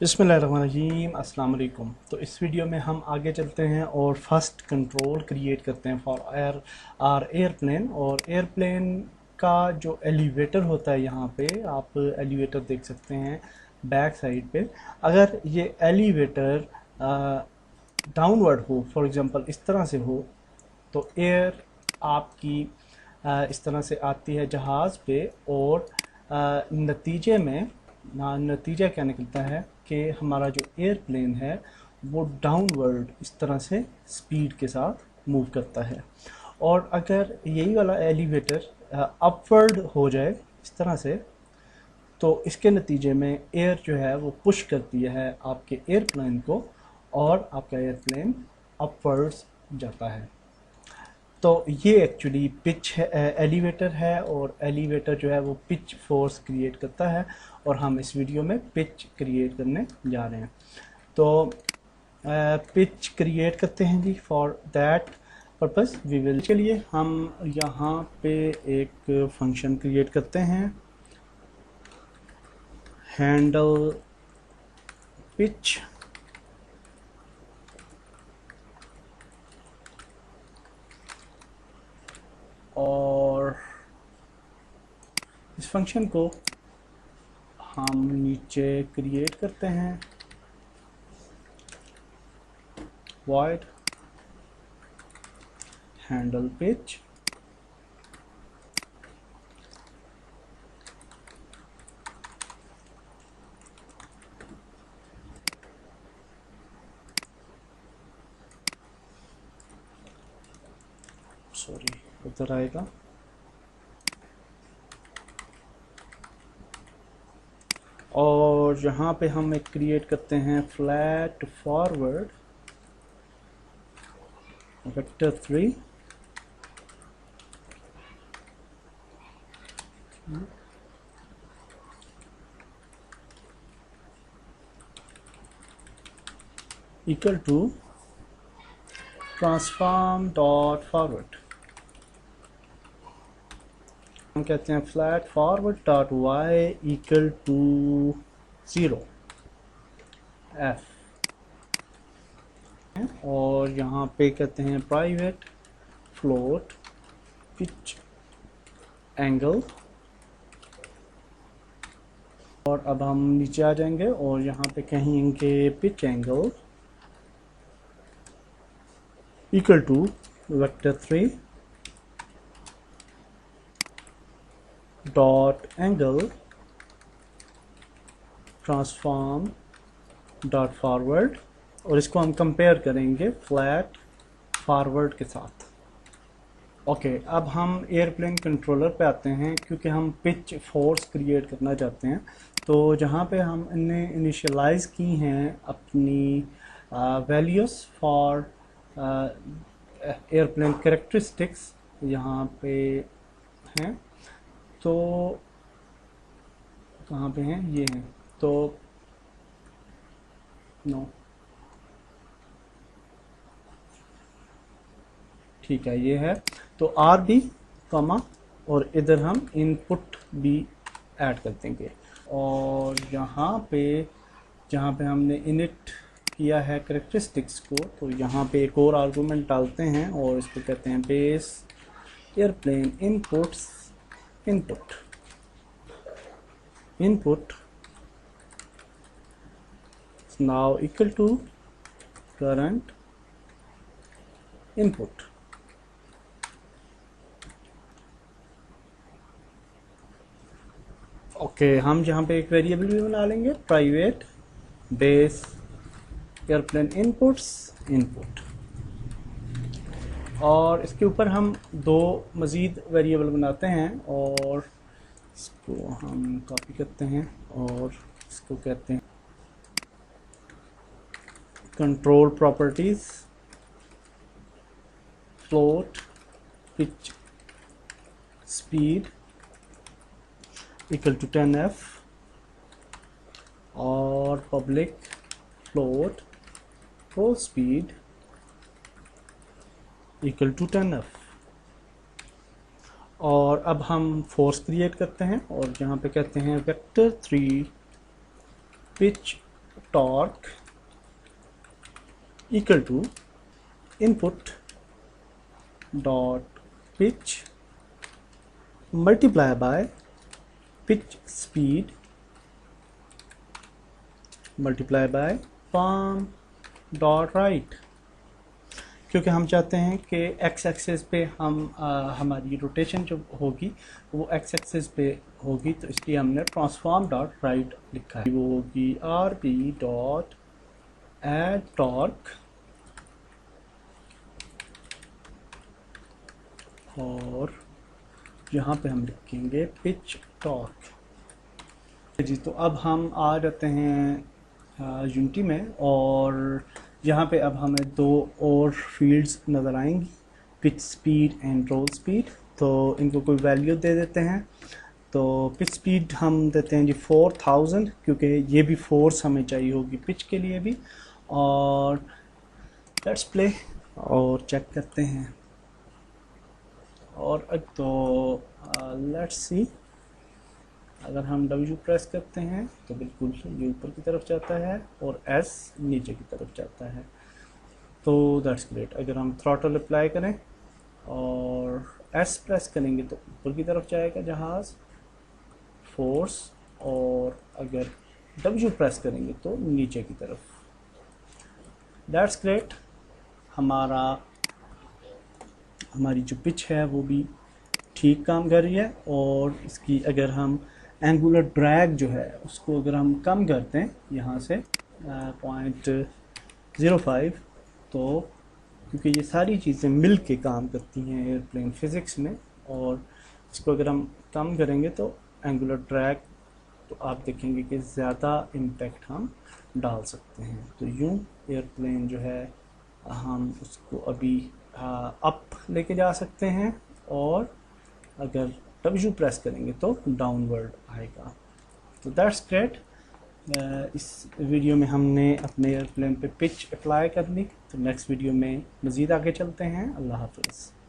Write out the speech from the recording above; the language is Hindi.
बिस्मिल्लाहिर्रहमानिर्रहीम अस्सलाम वालेकुम। तो इस वीडियो में हम आगे चलते हैं और फर्स्ट कंट्रोल क्रिएट करते हैं फॉर एयरप्लेन। और एयरप्लेन का जो एलिवेटर होता है, यहाँ पे आप एलिवेटर देख सकते हैं बैक साइड पे। अगर ये एलिवेटर डाउनवर्ड हो, फॉर एग्जांपल इस तरह से हो, तो एयर आपकी इस तरह से आती है जहाज़ पे, और नतीजे में नतीजा क्या निकलता है कि हमारा जो एयरप्लेन है वो डाउनवर्ड इस तरह से स्पीड के साथ मूव करता है। और अगर यही वाला एलिवेटर अपवर्ड हो जाए इस तरह से, तो इसके नतीजे में एयर जो है वो पुश करती है आपके एयरप्लेन को, और आपका एयरप्लेन अपवर्ड्स जाता है। तो ये एक्चुअली पिच है, एलिवेटर है, और एलिवेटर जो है वो पिच फोर्स क्रिएट करता है, और हम इस वीडियो में पिच क्रिएट करने जा रहे हैं। तो पिच क्रिएट करते हैं जी। For that purpose we will, के लिए हम यहाँ पे एक फंक्शन क्रिएट करते हैं, हैंडल पिच। और इस फंक्शन को हम नीचे क्रिएट करते हैं, void handle pitch, सॉरी उधर आएगा। और यहाँ पे हम एक क्रिएट करते हैं flat forward vector 3, equal to transform dot forward. हम कहते हैं flat forward dot Y equal to 0 f। और यहाँ पे कहते हैं प्राइवेट फ्लोट पिच एंगल। और अब हम नीचे आ जाएंगे और यहाँ पे कहेंगे pitch angle equal to vector 3 dot angle transform dot forward. और इसको हम कंपेयर करेंगे फ्लैट फॉरवर्ड के साथ। ओके, अब हम एयरप्लेन कंट्रोलर पे आते हैं, क्योंकि हम पिच फोर्स क्रिएट करना चाहते हैं। तो जहाँ पे हमने इनिशियलाइज की हैं अपनी वैल्यूज़ फॉर एयरप्लेन कैरेक्टरिस्टिक्स, यहाँ पे हैं। तो कहाँ पे हैं, ये हैं। तो नो, ठीक है, ये है। तो आर बी कॉमा, और इधर हम इनपुट भी ऐड कर देंगे। और यहाँ पे जहाँ पे हमने इनिट किया है कैरेक्टरिस्टिक्स को, तो यहाँ पे एक और आर्गुमेंट डालते हैं और इसको कहते हैं base airplane inputs input now equal to current input. Okay, हम जहाँ पे एक वेरिएबल भी बना लेंगे, प्राइवेट बेस एयरप्लेन इनपुट। और इसके ऊपर हम दो मज़ीद वेरिएबल बनाते हैं, और इसको हम कॉपी करते हैं और इसको कहते हैं control properties float pitch speed equal to 10f, और public float full speed equal to 10f। और अब हम फोर्स क्रिएट करते हैं, और यहाँ पे कहते हैं vector 3 pitch torque equal to input dot pitch multiply by pitch speed multiply by palm dot right, क्योंकि हम चाहते हैं कि एक्स एक्सिस पे हम हमारी रोटेशन जो होगी वो एक्स एक्सिस पे होगी, तो इसलिए हमने ट्रांसफॉर्म डॉट राइट लिखा है। वो होगी R B dot add torque और यहाँ पे हम लिखेंगे पिच टॉर्क जी। तो अब हम आ जाते हैं यूनिटी में और यहाँ पे अब हमें दो और फील्ड्स नज़र आएंगी, pitch speed and roll speed. तो इनको कोई वैल्यू दे देते हैं। तो पिच स्पीड हम देते हैं जी 4000, क्योंकि ये भी फोर्स हमें चाहिए होगी पिच के लिए भी। और लेट्स प्ले और चेक करते हैं। और तो लेट्स सी, अगर हम W प्रेस करते हैं तो बिल्कुल ये ऊपर की तरफ जाता है और S नीचे की तरफ जाता है। तो दैट्स ग्रेट। अगर हम थ्रॉटल अप्लाई करें और S प्रेस करेंगे तो ऊपर की तरफ जाएगा जहाज़ फोर्स, और अगर W प्रेस करेंगे तो नीचे की तरफ। That's great. हमारी जो पिच है वो भी ठीक काम कर रही है। और इसकी अगर हम एंगुलर ड्रैग जो है उसको अगर हम कम करते हैं यहाँ से 0.05, तो क्योंकि ये सारी चीज़ें मिल के काम करती हैं एयरप्लेन फिज़िक्स में, और इसको अगर हम कम करेंगे तो एंगुलर ड्रैग तो आप देखेंगे कि ज़्यादा इम्पैक्ट हम डाल सकते हैं। तो यूँ एयरप्लेन जो है हम उसको अभी अप लेके जा सकते हैं, और अगर W प्रेस करेंगे तो डाउनवर्ड आएगा। तो दैट्स ग्रेट। इस वीडियो में हमने अपने एयरप्लेन पे पिच अप्लाई कर ली। तो नेक्स्ट वीडियो में मज़ीद आगे चलते हैं। अल्लाह हाफ़िज़।